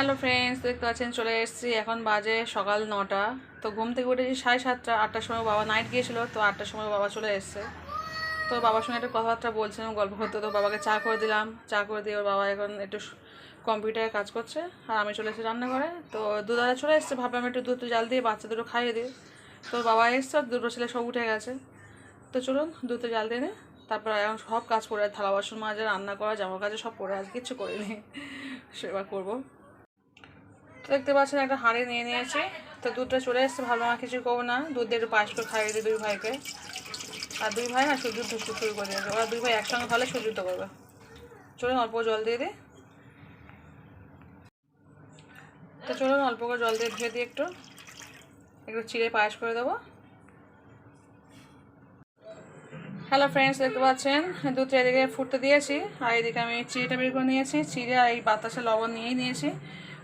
Hello friends, দেখতে পাচ্ছেন চলে এসেছি। এখন বাজে সকাল 9টা। তো ঘুম থেকে উঠেছি 7:30, 8টার সময় বাবা নাইট গিয়েছিলো, তো 8টার সময় বাবা চলে এসছে। তো বাবার সঙ্গে একটা কথাবার্তা বলছিলাম, গল্প করতে। তো বাবাকে চা করে দিলাম, চা করে দিয়ে ওর বাবা এখন একটু কম্পিউটারে কাজ করছে, আর আমি চলে এসেছি রান্নাঘরে। তো দুধারে চলে এসছে, ভাবলাম একটু দুধ জাল দিয়ে বাচ্চা দুটো খাইয়ে দিই। তো বাবা এসছে, দুটো ছেলে সব উঠে গেছে। তো চলুন দুধটা জাল দিয়ে নে, তারপর এখন সব কাজ করে, থালা বাসন মাজা, রান্না করা, জামা কাজে সব পড়ে আছে, কিচ্ছু করিনি, সেবা করবো। দেখতে পাচ্ছেন একটা হাঁড়ি নিয়ে নিয়েছি। তো দুধটা চলে এসছে, ভালো আর কিছু করবো না, দুধ দিয়ে একটু পায়েস করে খাইয়ে দিই দুই ভাইকে। আর দুই ভাই না যুদ্ধ শুরু করে দিয়েছে, ওরা দুই ভাই একসঙ্গে ভালো যুদ্ধ করবে। চলুন অল্প জল দিয়ে দিই। তো চলুন অল্প করে জল দিয়ে ধুয়ে দিই, একটু একটু চিড়ে পায়েস করে দেবো। হ্যালো ফ্রেন্ডস, দেখতে পাচ্ছেন দুধটা এদিকে ফুটতে দিয়েছি, আর এদিকে আমি চিড়েটা বের করে নিয়েছি। চিড়ে আর এই বাতাসা লবণ নিয়েই নিয়েছি।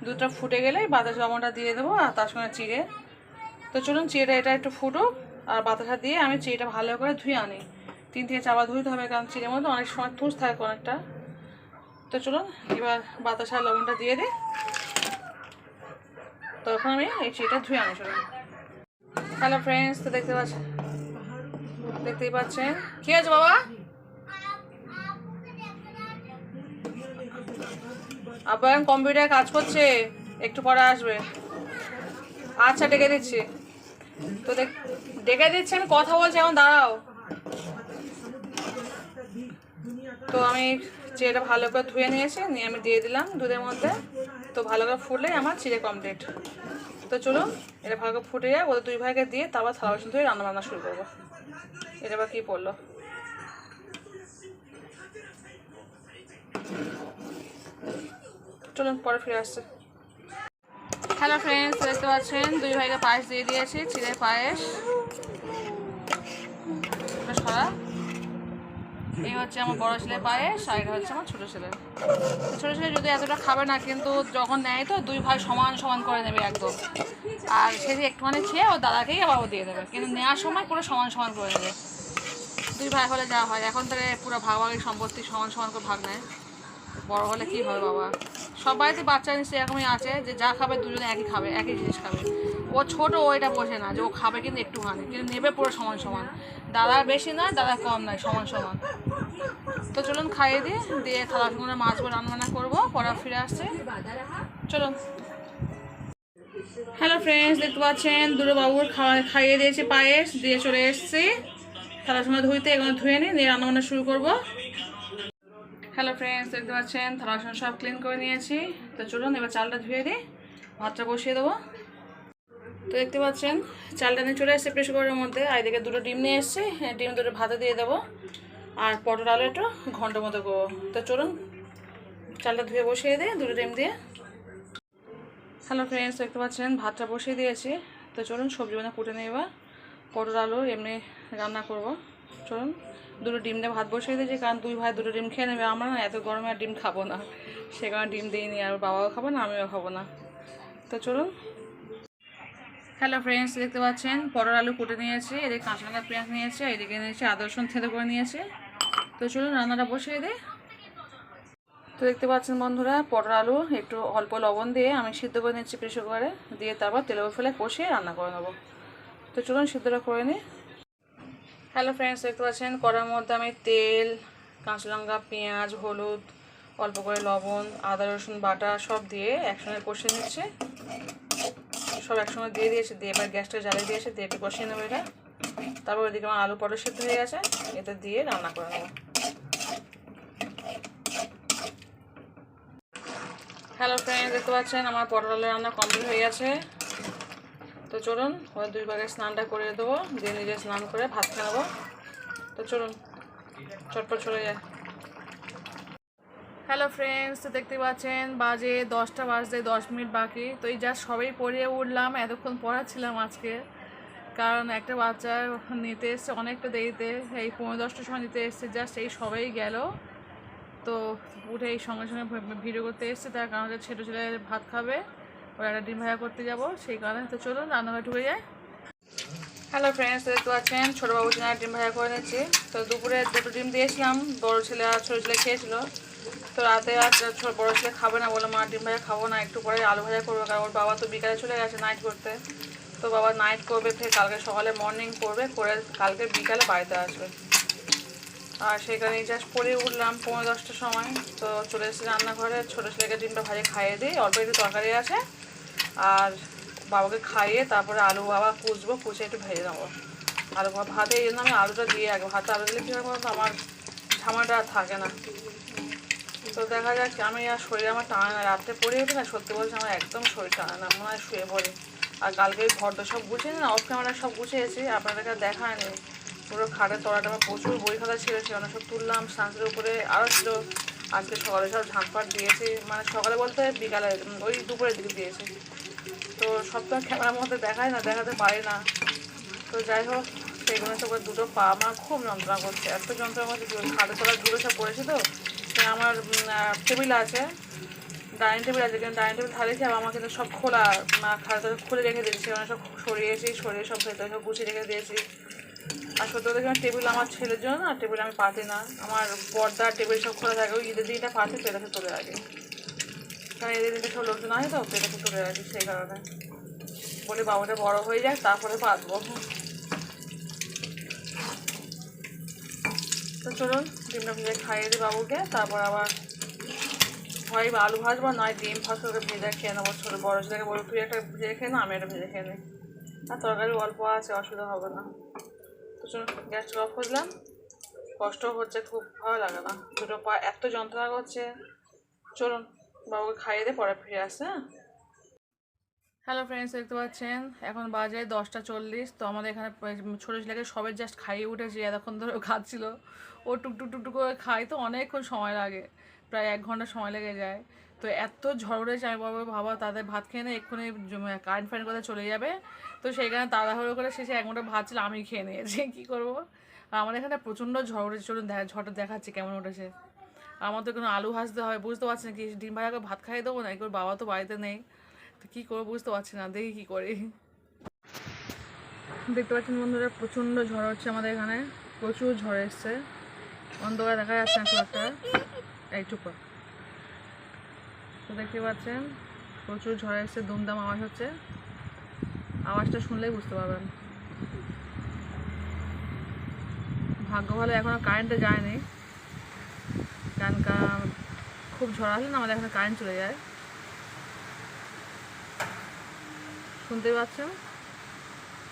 দুধটা ফুটে গেলে বাতাসা লবণটা দিয়ে দেবো, আর তার সঙ্গে চিড়ে। তো চলুন চিড়েটা এটা একটু ফুটুক, আর বাতাসা দিয়ে আমি চিড়েটা ভালো করে ধুয়ে আনি। 3 থেকে 4 বার ধুইতে হবে, কারণ চিড়ের মধ্যে অনেক সময় তুষ থাকে অনেকটা। তো চলুন এবার বাতাসা লবণটা দিয়ে দিই, তখন আমি এই চিড়েটা ধুয়ে আনি। চলুন। হ্যালো ফ্রেন্ডস, তো দেখতেই পাচ্ছেন। কি আছে বাবা? আব্বা এখন কম্পিউটারে কাজ করছে, একটু পরে আসবে। আচ্ছা ডেকে দিচ্ছি। তো ডেকে দিচ্ছি, আমি কথা বলছি, এখন দাঁড়াও। তো আমি চিড়েটা ভালো করে ধুয়ে নিয়েছি, নিয়ে আমি দিয়ে দিলাম দুধের মধ্যে। তো ভালো করে ফুটলে আমার চিড়ে কমপ্লিট। তো চলুন এটা ভালো করে ফুটে যায়, ওদের দুই ভাইকে দিয়ে তারপর থালা বাসন ধুয়ে রান্না শুরু করবো। এটা বা কী পড়লো। চলুন পরে ফিরে আসছে। হ্যালো ফ্রেন্ডস, দেখতে পাচ্ছেন দুই ভাইকে পায়েস দিয়ে দিয়েছি, চিড়ের পায়েস। সরা এই হচ্ছে আমার বড় ছেলের পায়েস, আর এটা হচ্ছে আমার ছোটো ছেলে। ছোটো ছেলে যদি এতটা খাবে না, কিন্তু যখন নেয় তো দুই ভাই সমান সমান করে নেবে একদম। আর সে যে একটুখানি খেয়ে ও দাদাকেই আবার ও দিয়ে দেবে, কিন্তু নেওয়ার সময় পুরো সমান সমান করে নেবে। দুই ভাই হলে যা হয়, এখন থেকে পুরো ভাগাভাগি সম্পত্তি সমান সমান করে ভাগ নেয়। বড় হলে কী হবে বাবা, সব বাড়িতে বাচ্চা নিশ্চয়ই এরকমই আছে, যে যা খাবে দুজনে একই খাবে, একই জিনিস খাবে। ও ছোটো, ও এটা বোঝে না যে ও খাবে কিন্তু একটুখানি, কিন্তু নেবে পুরো সমান সমান। দাদা বেশি নয়, দাদা কম নয়, সমান সমান। তো চলুন খাইয়ে দিই, দিয়ে থালা বাসনগুলো মাজবো, রান্না করবো, পরে ফিরে আসছে। চলুন। হ্যালো ফ্রেন্ডস, দেখতে পাচ্ছেন দুটো বাবুর খাইয়ে দিয়েছি, পায়েস দিয়ে চলে এসেছি। থালা বাসন ধুইতে, এগুলো ধুয়ে নিয়ে রান্না শুরু করবো। হ্যালো ফ্রেন্ডস, দেখতে পাচ্ছেন থালা বাসন সব ক্লিন করে নিয়েছি। তো চলুন এবার চালটা ধুয়ে দিই, ভাতটা বসিয়ে দেবো। তো দেখতে পাচ্ছেন চালটা নিয়ে চলে এসেছে প্রেসার কুকারের মধ্যে, আর এদিকে দুটো ডিম নিয়ে এসেছি, ডিম দুটো ভাতে দিয়ে দেবো, আর পটল আলু একটু ঘন্টার মতো করবো। তো চলুন চালটা ধুয়ে বসিয়ে দিই দুটো ডিম দিয়ে। হ্যালো ফ্রেন্ডস, দেখতে পাচ্ছেন ভাতটা বসিয়ে দিয়েছি। তো চলুন সবজি বানা কুটে নেই, এবার পটল আলু এমনি রান্না করব। চলুন দুটো ডিম দিয়ে ভাত বসিয়ে দিয়েছি, কারণ দুই ভাই দুটো ডিম খেয়ে নেবে। আমরা না এত গরমে আর ডিম খাবো না, সে কারণে ডিম দিইনি, আর বাবাও খাবো না, আমিও খাবো না। তো চলুন। হ্যালো ফ্রেন্ডস, দেখতে পাচ্ছেন পটল আলু কুটে নিয়েছি, এদিকে কাঁচা লঙ্কা পেঁয়াজ নিয়েছি, এদিকে নিয়েছি আদা রসুন থেঁতো করে নিয়েছি। তো চলুন রান্নাটা বসিয়ে দিই। তো দেখতে পাচ্ছেন বন্ধুরা, পটল আলু একটু অল্প লবণ দিয়ে আমি সিদ্ধ করে নিচ্ছি প্রেসার কুকারে, দিয়ে তারপর তেলের ফেলে কষিয়ে রান্না করে নেবো। তো চলুন সিদ্ধটা করে নিই। হ্যালো ফ্রেন্ডস, দেখতে পাচ্ছেন কড়ার মধ্যে আমি তেল, কাঁচা লঙ্কা, পেঁয়াজ, হলুদ, অল্প করে লবণ, আদা রসুন বাটা সব দিয়ে একসঙ্গে কষিয়ে নিচ্ছি। সব একসঙ্গে দিয়ে দিয়েছি, দিয়ে এবার গ্যাসটা জ্বালিয়ে দিয়েছি, দিয়ে একটু কষিয়ে নেবো এটা। তারপর ওইদিকে আমার আলু পটল সিদ্ধ হয়ে গেছে, এটা দিয়ে রান্না করে নেবো। হ্যালো ফ্রেন্ডস, দেখতে পাচ্ছেন আমার পটল আলু রান্না কমপ্লিট হয়ে গেছে। তো চলুন ওই দুই ভাগে স্নানটা করে দেবো, দিয়ে নিজে স্নান করে ভাত খেয়ে নেবো। তো চলুন চটপট চলে যায়। হ্যালো ফ্রেন্ডস, তো দেখতে পাচ্ছেন বাজে 10টা বাজতে 10 মিনিট বাকি। তো এই জাস্ট সবাই পড়িয়ে উঠলাম, এতক্ষণ পড়াচ্ছিলাম আজকে, কারণ একটা বাচ্চা নিতে এসছে অনেকটা দেরিতে, এই 15-10টার সময় নিতে এসছে, জাস্ট এই সবাই গেল। তো উঠে এই সঙ্গে সঙ্গে ভিডিও করতে এসছে, তার কারণ ছোটো ছেলে ভাত খাবে, ওরা একটা ডিম ভাজা করতে যাব, সেই কারণে। তো চলুন রান্নাঘরে ঢুকে যায়। হ্যালো ফ্রেন্ডস, দেখতে পাচ্ছেন ছোটোবাবুর জন্য ডিম ভাজা করে নিচ্ছি। তো দুপুরে দুটো ডিম দিয়েছিলাম, বড়ো ছেলে আর ছোটো ছেলে খেয়েছিল। তো রাতে আর বড় ছেলে খাবে না, বলে মা ডিম ভাজা খাবো না, একটু পরে আলু ভাজা করবো, কারণ ওর বাবা তো বিকালে চলে গেছে নাইট করতে। তো বাবা নাইট করবে, ফের কালকে সকালে মর্নিং করবে, করে কালকে বিকালে বাড়িতে আসবে। আর সেখানে জাস্ট পরে উঠলাম 9:30টার সময়। তো চলে এসেছি রান্নাঘরে, ছোটো ছেলেকে ডিমটা ভাজে খাইয়ে দিই, অল্প একটু তরকারি আছে, আর বাবাকে খাইয়ে তারপরে আলু বাবা কুচবো, কুচে একটু ভেজে নেবো আলু ভাতে। এই জন্য আমি আলুটা দিয়ে আগে, ভাতে আলু দিলে কী হয় বলতো আমার ঝামাটা আর থাকে না। তো দেখা যাক, আমি আর শরীর আমার টানে না, রাত্রে পড়ে উঠি না, সত্যি বলছি আমার একদম শরীর টানে না, মনে হয় শুয়ে পড়ি। আর কালকে ঘরটা সব গুছিয়ে না, অফ ক্যামেরা সব গুছিয়েছি, আপনাদেরকে দেখায়নি। পুরো খাটের তলাটা আমার প্রচুর বই খাতা ছিল, সেখানে সব তুললাম, সানসের উপরে আরও ছিল। আজকে সকালে সব ঝাঁটফাট দিয়েছি, মানে সকালে বলতে বিকালে ওই দুপুরের দিকে দিয়েছি। তো সব তো ক্যামেরার মধ্যে দেখায় না, দেখাতে পারি না। তো যাই হোক, সেইগুলো সব দুটো পা আমার খুব যন্ত্রণা করছে, এত যন্ত্রণা করছে, খাটের তলার দুটো সব পড়েছে। তো আমার টেবিল আছে, ডাইনিং টেবিল আছে, কিন্তু ডাইনিং টেবিল থালিয়েছি, আর আমার কিন্তু সব খোলা, খাতা খুলে রেখে দিয়েছি, সেখানে সব সরিয়েছি, সরিয়ে সব ভেতরে সব গুছিয়ে রেখে দিয়েছি। আর সত্যি কথা টেবিল আমার ছেলের জন্য না, টেবিল আমি পাতি না, আমার পর্দা টেবিল সব খোলা থাকে, ওই ঈদের দিনটা পাতি, পেটাকে তুলে রাখি, কারণ ঈদের দিনটা সব লোকজন হয়, তো পেটাকে তুলে রাখি, সেই কারণে বলি বাবুটা বড় হয়ে যায় তারপরে পাতবো। তো চলুন ডিমটা ভেজে খাইয়ে দিই বাবুকে, তারপর আবার হয় আলু ভাজবো, নয় ডিম ভাজবো, ওকে ভেজে খেয়ে নেবো। ছোটো বড়ো ছেলেকে বলবো তুই একটা ভেজে খেয়ে না, আমি একটা ভেজে খেয়ে নিই, আর তরকারি অল্প আছে, অসুবিধা হবে না। তো চলুন গ্যাসটা অফ করলাম, কষ্টও হচ্ছে, খুব ভালো লাগে না, দুটো পা এত যন্ত্রণা করছে। চলুন বাবুকে খাইয়ে দিয়ে পরে ফিরে আসছে। হ্যালো ফ্রেন্ডস, দেখতে পাচ্ছেন এখন বাজে 10:40। তো আমাদের এখানে ছোটো ছেলেকে সবে জাস্ট খাইয়ে উঠেছি, এতক্ষণ ধরে ও খাচ্ছিল, ও টুকটুক টুকটুক করে খাই, তো অনেকক্ষণ সময় লাগে, প্রায় 1 ঘন্টা সময় লেগে যায়। তো এত ঝড় উঠেছে, আমি বলবো ভাবা তাদের ভাত খেয়ে না এক্ষুনি কারেন্ট ফারেন্ট করে চলে যাবে। তো সেইখানে তাড়াহুড়ো করে শেষে 1 ঘন্টা ভাত ছিল, আমি খেয়ে নিয়েছি, কী করবো। আর আমাদের এখানে প্রচণ্ড ঝড় উঠেছে, চলুন ঝড়টা দেখাচ্ছি কেমন উঠেছে। আমার তো কোনো আলু ভাজতে হয়, বুঝতে পারছি না কি ডিম ভাজা করে ভাত খাইয়ে দেবো না, এগুলো বাবা তো বাড়িতে নেই, তো কী করবো বুঝতে পারছি না, দেখি কী করি। দেখতে পাচ্ছেন বন্ধুরা, প্রচণ্ড ঝড় হচ্ছে আমাদের এখানে, প্রচুর ঝড় এসছে, অন্ধকার দেখা যাচ্ছে না খুব একটা, এই চুপ। তো দেখতে পাচ্ছেন প্রচুর ঝড় এসছে, দুমদাম আওয়াজ হচ্ছে, আওয়াজটা শুনলেই বুঝতে পারবেন। ভাগ্য ভালো এখনও কারেন্টে যায়নি, কারণ খুব ঝড় আসলে না আমাদের এখানে কারেন্ট চলে যায়। শুনতেই পাচ্ছেন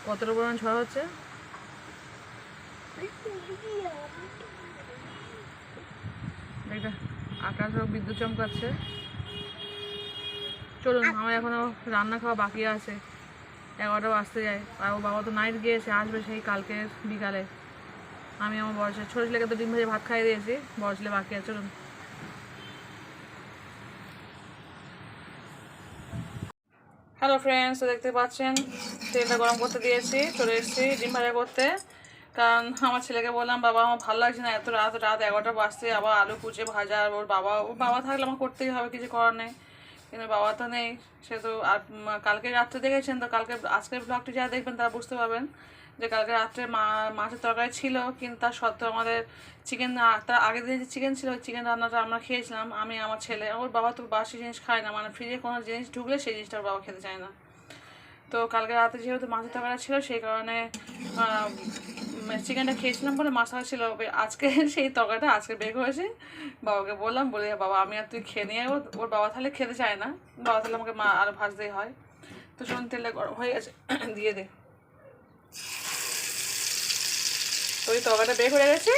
কতটা পরিমাণ ঝড় হচ্ছে। দেখতে আকাশ বিদ্যুৎ চমকাচ্ছে। চলুন, আমার এখনও রান্না খাওয়া বাকি আছে, 11টা বাজতে যায়, আর ও বাবা তো নাইট গিয়েছে, আসবে সেই কালকে বিকালে। আমি আমার বড় ছেলে, ছোটো ছেলেকে তো ডিম ভেজে ভাত খাইয়ে দিয়েছি, বড় ছেলে বাকি আছে। চলুন হ্যালো ফ্রেন্ডস, দেখতে পাচ্ছেন তেলটা গরম করতে দিয়েছি, চলে এসেছি ডিম ভাজা করতে। কারণ আমার ছেলেকে বললাম বাবা আমার ভালো লাগছে না, এত রাত 11টা বাজতে আবার আলু কুচে ভাজা, আর ওর বাবা থাকলে আমার করতেই হবে, কিছু করার নেই, কিন্তু বাবা তো নেই। সে তো আর কালকে রাত্রে দেখেছেন, তো কালকে আজকের ব্লগটি যারা দেখবেন তারা বুঝতে পারবেন যে কালকে রাত্রে মাছের তরকারি ছিল, কিন্তু তার সত্ত্বেও আমাদের চিকেন, তার আগের দিন যে চিকেন ছিল ওই চিকেন রান্নাটা আমরা খেয়েছিলাম, আমি আমার ছেলে। ওর বাবা তো বাসি জিনিস খায় না, মানে ফ্রিজে কোনো জিনিস ঢুকলে সেই জিনিসটা ওর বাবা খেতে চায় না। তো কালকে রাতে যেহেতু মাছের তরকারি ছিল, সেই কারণে চিকেনটা খেয়েছিলাম বলে মাছ ছিল, আজকে সেই তরকারিটা আজকে বের করেছি। বাবাকে বললাম, বলে বাবা আমি আর তুই খেয়ে নিয়ে, ওর বাবা তাহলে খেতে চায় না, বাবা তাহলে আমাকে আরও ভাজতেই হয়। তো শুনুন তেলটা গরম হয়ে গেছে, দিয়ে দে। তো ওই তরকারিটা বের করে গেছে,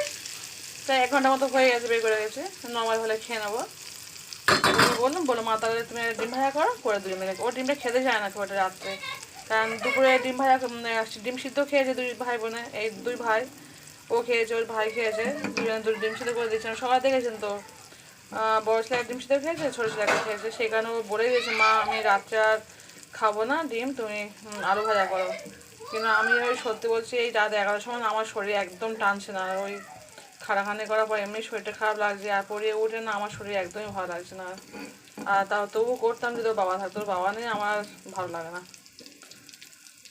প্রায় 1 ঘন্টা মতো হয়ে গেছে বের করে গেছে, নর্মাল হলে খেয়ে নেবো। বললাম মা তাহলে তুমি ডিম ভাজা করে দুজন মিলে। ও ডিমটা খেতে চায় না খুব একটা রাত্রে, কারণ দুপুরে ডিম ভাজা ডিম সিদ্ধ খেয়েছে 2 ভাই বোনে, এই 2 ভাই, ও খেয়েছে, ওর ভাই খেয়েছে, দুজন ডিম সিদ্ধ করে দিয়েছে, সবাই দেখেছেন তো। বড় ছেলে ডিম সিদ্ধ খেয়েছে, ছোটো ছেলে খেয়েছে, সেই কারণে ও বলে দিয়েছে মা আমি রাত্রে আর খাবো না ডিম, তুমি আলু ভাজা করো। কিন্তু আমি ওই সত্যি বলছি, এই রাত 11টার সময় আমার শরীর একদম টানছে না, ওই খানাখানি করার পর এমনি শরীরটা খারাপ লাগছে, আর পরে উঠে না আমার শরীর একদমই ভালো লাগছে না। আর তাও তবুও করতাম যদি ওর বাবা থাকতো, ওর বাবা নেই, আমার ভালো লাগে না।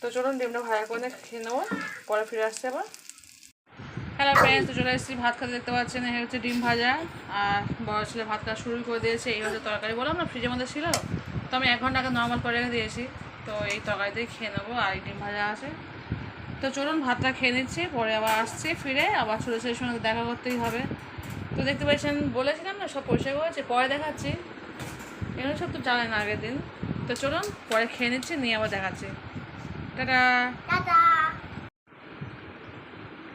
তো চলুন ডিমটা ভাজা করে খেয়ে নেবো, পরে ফিরে আসছে আবার। হ্যালো ফ্রেন্ডস, তো চলে এসেছি ভাত খাতে। দেখতে পাচ্ছেন এই হচ্ছে ডিম ভাজা, আর বড় ছেলে ভাত খাওয়া শুরু করে দিয়েছে। এই হচ্ছে তরকারি, বললাম না ফ্রিজের মধ্যে ছিল, তো আমি 1 ঘন্টা আগে নর্মাল করে রেখে দিয়েছি। তো এই তরকারিতেই খেয়ে নেবো, আর এই ডিম ভাজা আছে। তো চলুন ভাতটা খেয়ে নিচ্ছি, পরে আবার আসছি ফিরে, আবার ছোটো ছেলের সঙ্গে দেখা করতেই হবে। তো দেখতে পাচ্ছেন, বলেছিলাম না সব পরিষ্কার করেছে, পরে দেখাচ্ছি। এগুলো সব তো জানেন আগের দিন। তো চলুন পরে খেয়ে নিচ্ছি, নিয়ে আবার দেখাচ্ছি। টাটা।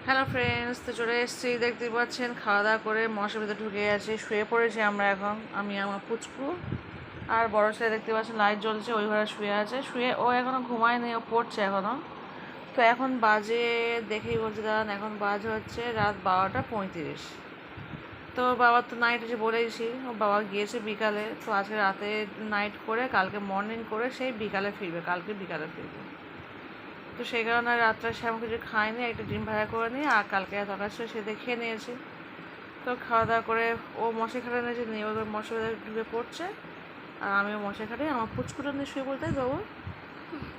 হ্যালো ফ্রেন্ডস, তো চলে এসেছি। দেখতে পাচ্ছেন খাওয়া দাওয়া করে মশার ভিতরে ঢুকে আছি, শুয়ে পড়েছি আমরা এখন, আমি আমার পুচকু আর বড় ছেলে। দেখতে পাচ্ছেন লাইট জ্বলছে, ওই ঘরে শুয়ে আছে। শুয়ে ও এখনও ঘুমায়নি, ও পড়ছে এখনও। তো এখন বাজে, দেখেই বলছি দাঁড়ান, এখন বাজে হচ্ছে রাত 12টা 35। তো ওর বাবার তো নাইট এসে বলেইছি, ওর বাবা গিয়েছে বিকালে। তো আজকে রাতে নাইট করে কালকে মর্নিং করে সেই বিকালে ফিরবে, কালকে বিকালে ফিরবে। তো সেই কারণে রাত্রে সে আমি কিছু খাইনি, একটা ডিম ভাজা করে নিই, আর কালকে তরকারি ছিল সেটা খেয়ে নিয়েছি। তো খাওয়া দাওয়া করে ও মশাই খাটে নিয়েছে, নিয়ে ওদের মশাই ঢুকে পড়ছে, আর আমিও মশাই খাটে আমার পুচকুটা নিয়ে শুয়ে পড়তে বাবু,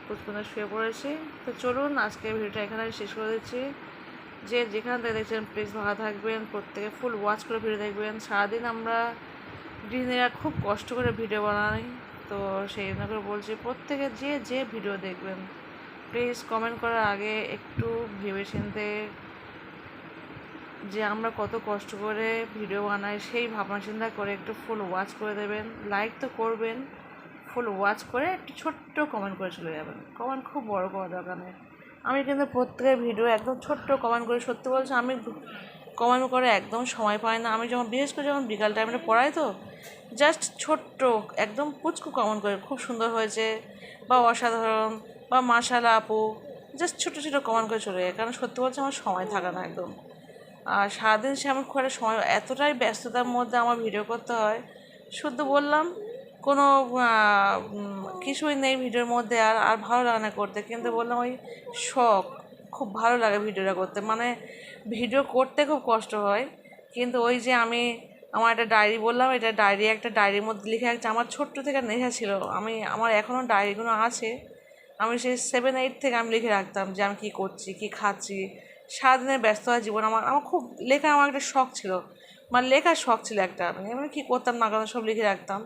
পুচকুটা শুয়ে পড়েছি। তো চলুন আজকে ভিডিওটা এখানে শেষ করে দিচ্ছি। যে যেখান থেকে দেখছেন প্লিজ ভালো থাকবেন, প্রত্যেকে ফুল ওয়াচ করে ভিডিও দেখবেন। সারাদিন আমরা গৃহিণীরা খুব কষ্ট করে ভিডিও বানাই, তো সেই জন্য করে বলছি প্রত্যেকে যে ভিডিও দেখবেন প্লিজ কমেন্ট করার আগে একটু ভেবেচিন্তে যে আমরা কত কষ্ট করে ভিডিও বানাই সেই ভাবনা চিন্তা করে একটু ফুল ওয়াচ করে দেবেন। লাইক তো করবেন, ফুল ওয়াচ করে একটু ছোট্ট কমেন্ট করে চলে যাবেন। কমেন্ট খুব বড় করা দরকার নেই। আমি কিন্তু প্রত্যেকের ভিডিও একদম ছোট্ট কমেন্ট করে, সত্যি বলছি আমি কমেন্ট করে একদম সময় পাই না। আমি যখন বিশেষ করে যখন বিকাল টাইমটা পড়াই, তো জাস্ট ছোট্ট একদম পুচকু কমেন্ট করে, খুব সুন্দর হয়েছে বা অসাধারণ বা মাশাআল্লাহ আপু, জাস্ট ছোটো ছোটো কমেন্ট করে চলে যায়। কারণ সত্যি বলছে আমার সময় থাকে না একদম। আর সারাদিন সে আমার খুব একটা সময়, এতটাই ব্যস্ততার মধ্যে আমার ভিডিও করতে হয়। শুধু বললাম কোনো কিছুই নেই ভিডিওর মধ্যে, আর আর ভালো লাগে না করতে। কিন্তু বললাম ওই শখ, খুব ভালো লাগে ভিডিওটা করতে, মানে ভিডিও করতে খুব কষ্ট হয়। কিন্তু ওই যে আমি আমার একটা ডায়েরি বললাম, এটা ডায়েরি, একটা ডায়েরির মধ্যে লিখে রাখছি। আমার ছোট্ট থেকে নেশা ছিল, আমার এখনও ডায়েরিগুলো আছে। আমি সেই 7-8 থেকে আমি লিখে রাখতাম যে আমি কী করছি, কী খাচ্ছি। সারাদিনের ব্যস্ততা জীবন, আমার আমার খুব লেখা, আমার একটা শখ ছিল, মানে লেখার শখ ছিল একটা। আমি কী করতাম না করতাম সব লিখে রাখতাম,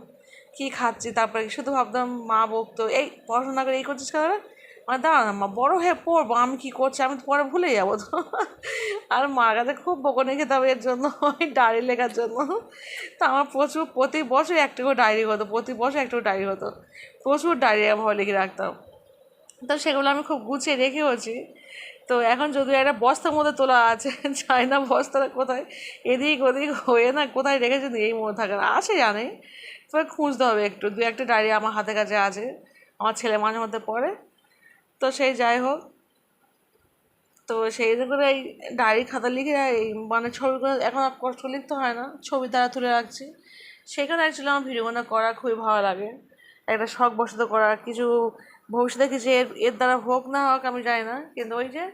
কী খাচ্ছি। তারপরে শুধু ভাবতাম মা বকতো, এই পড়াশোনা করে এই করছিস কেন? মানে দাঁড়া না মা, বড়ো হয়ে পড়বো, আমি কী করছি আমি তো পরে ভুলে যাবো তো। আর মার কাছে খুব বকুনি খেতে হবে এর জন্য, ওই ডায়েরি লেখার জন্য। তো আমার প্রচুর, প্রতি বছর একটা করে ডায়েরি হতো, প্রতি বছর একটা করে ডায়েরি হতো, প্রচুর ডায়েরি আমি লিখে রাখতাম। তো সেগুলো আমি খুব গুছিয়ে রেখেওছি। তো এখন যদিও একটা বস্তার মধ্যে তোলা আছে, জানি না বস্তাটা কোথায়, এদিক ওদিক হয়ে না কোথায় রেখেছে এই মনে থাকে না, আছে জানি। তবে খুঁজতে হবে একটু, 2-1টা ডায়েরি আমার হাতের কাছে আছে, আমার ছেলে মাঝে মধ্যে পড়ে। তো সেই যাই হোক, তো সেই করে এই ডায়েরি খাতা লিখে এই মানে ছবিগুলো এখন আর কষ্ট লিখতে হয় না, ছবি দ্বারা তুলে রাখছি। সেখানে অ্যাকচুয়ালি আমার ভিডিওগুলো করা খুবই ভালো লাগে, একটা শখ বশত করা। কিছু ভবিষ্যতে কিছু এর দ্বারা হোক না হোক আমি জানি না, কিন্তু ওই যে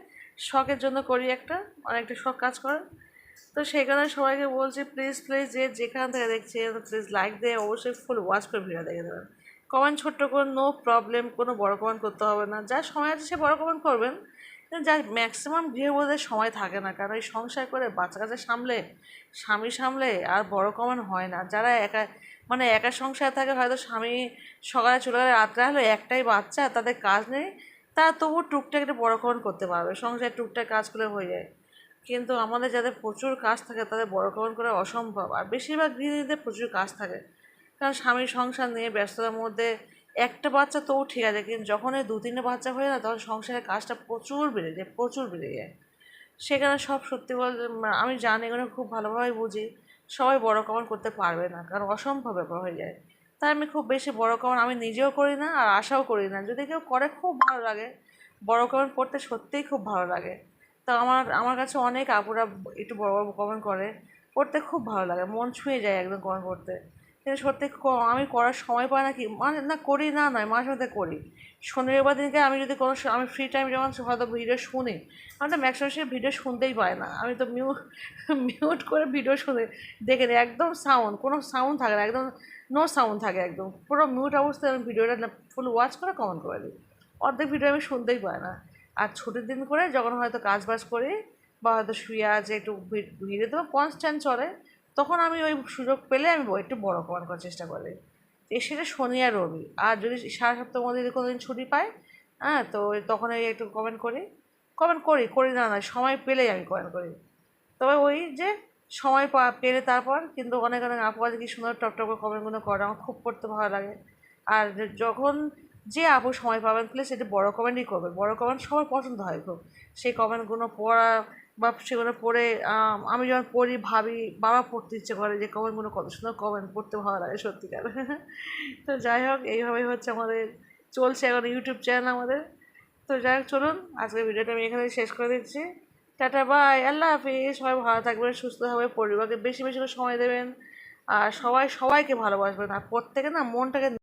শখের জন্য করি, একটা অনেকটা শখ কাজ করে। তো সেই কারণে সবাইকে বলছি প্লিজ প্লিজ যে যেখান থেকে দেখছে প্লিজ লাইক দিয়ে অবশ্যই ফুল ওয়াচ করে ভিডিও দেখে দেবেন। কমেন্ট ছোট্ট করে, নো প্রবলেম, কোনো বড় কমেন্ট করতে হবে না। যার সময় আছে সে বড় কমেন্ট করবেন, যার ম্যাক্সিমাম গৃহবধূদের সময় থাকে না, কারণ এই সংসার করে বাচ্চা কাচ্চা সামলে, স্বামী সামলে, আর বড় কমেন্ট হয় না। যারা একা, মানে একা সংসার থাকে, হয়তো স্বামী সকালে চলে গেলে রাত্রে হলো, একটাই বাচ্চা, তাদের কাজ নেই, তারা তবু টুকটাক একটা বড় কমেন্ট করতে পারবে, সংসারে টুকটাক কাজ করে হয়ে যায়। কিন্তু আমাদের যাদের প্রচুর কাজ থাকে তাদের বড় কমেন্ট করা অসম্ভব। আর বেশিরভাগ গৃহিণীদের প্রচুর কাজ থাকে, কারণ স্বামীর সংসার নিয়ে ব্যস্ততার মধ্যে একটা বাচ্চা তবু ঠিক আছে, কিন্তু যখন এই 2-3টে বাচ্চা হয়ে যায় তখন সংসারের কাজটা প্রচুর বেড়ে যায়, প্রচুর বেড়ে যায়। সেখানে সব সত্যি বলতে আমি জানি, এগুলো খুব ভালোভাবে বুঝি, সবাই বড় কমেন্ট করতে পারবে না, কারণ অসম্ভব ব্যাপার হয়ে যায়। তাই আমি খুব বেশি বড় কমেন্ট আমি নিজেও করি না, আর আশাও করি না। যদি কেউ করে খুব ভালো লাগে, বড় কমেন্ট পড়তে সত্যিই খুব ভালো লাগে। তো আমার আমার কাছে অনেক আপুরা একটু বড় বড় কমেন্ট করে, পড়তে খুব ভালো লাগে, মন ছুঁয়ে যায় একদম কমেন্ট পড়তে। কিন্তু সত্যি আমি করার সময় পাই না, কি মানে না করি না নয়, মাঝে মধ্যে করি। শনিবার দিনকে আমি যদি কোনো আমি ফ্রি টাইম যখন হয়তো ভিডিও শুনি, আমি তো ম্যাক্সিমাম সে ভিডিও শুনতেই পাই না, আমি তো মিউট করে ভিডিও শুনে দেখে নিই, একদম সাউন্ড, কোনো সাউন্ড থাকে না, একদম নো সাউন্ড থাকে, একদম পুরো মিউট অবস্থায় আমি ভিডিওটা ফুল ওয়াচ করে কমেন্ট করে দিই। অর্ধেক ভিডিও আমি শুনতেই পাই না। আর ছুটির দিন করে যখন হয়তো কাজ বাজ করি, বা হয়তো শুয়ে আছে একটু ভিড়ে তো কনস্ট্যান্ট চলে, তখন আমি ওই সুযোগ পেলে আমি একটু বড় কমেন্ট করার চেষ্টা করি। সেটা শনি আর রবি। আর যদি সারা সপ্তাহের মধ্যে যদি কোনোদিন ছুটি পাই, হ্যাঁ, তো তখন ওই একটু কমেন্ট করি না না, সময় পেলেই আমি কমেন্ট করি। তবে ওই যে সময় পেলে তারপর কিন্তু অনেক অনেক আপু আছে কি সুন্দর টপ টপ করে কমেন্টগুলো করে, আমার খুব পড়তে ভালো লাগে। আর যখন যে আপু সময় পাবেন প্লিজ সেটা বড় কমেন্টই করবে, বড় কমেন্ট সবার পছন্দ হয় খুব। সেই কমেন্টগুলো পড়া বা সেগুলো পড়ে আমি যখন পড়ি ভাবি বাবা পড়তে ইচ্ছে করে যে কমেন্টগুলো কত সুন্দর কমেন্ট, পড়তে ভালো লাগে সত্যিকার। তো যাই হোক, এইভাবেই হচ্ছে আমাদের চলছে এখন ইউটিউব চ্যানেল আমাদের। তো যাই হোক, চলুন আজকের ভিডিওটা আমি এখানে শেষ করে দিচ্ছি। টাটা, বাই, আল্লাহ হাফিজ। সবাই ভালো থাকবেন, সুস্থ থাকবেন, পরিবারকে বেশি বেশি করে সময় দেবেন, আর সবাইকে ভালোবাসবেন, আর প্রত্যেকে না মনটাকে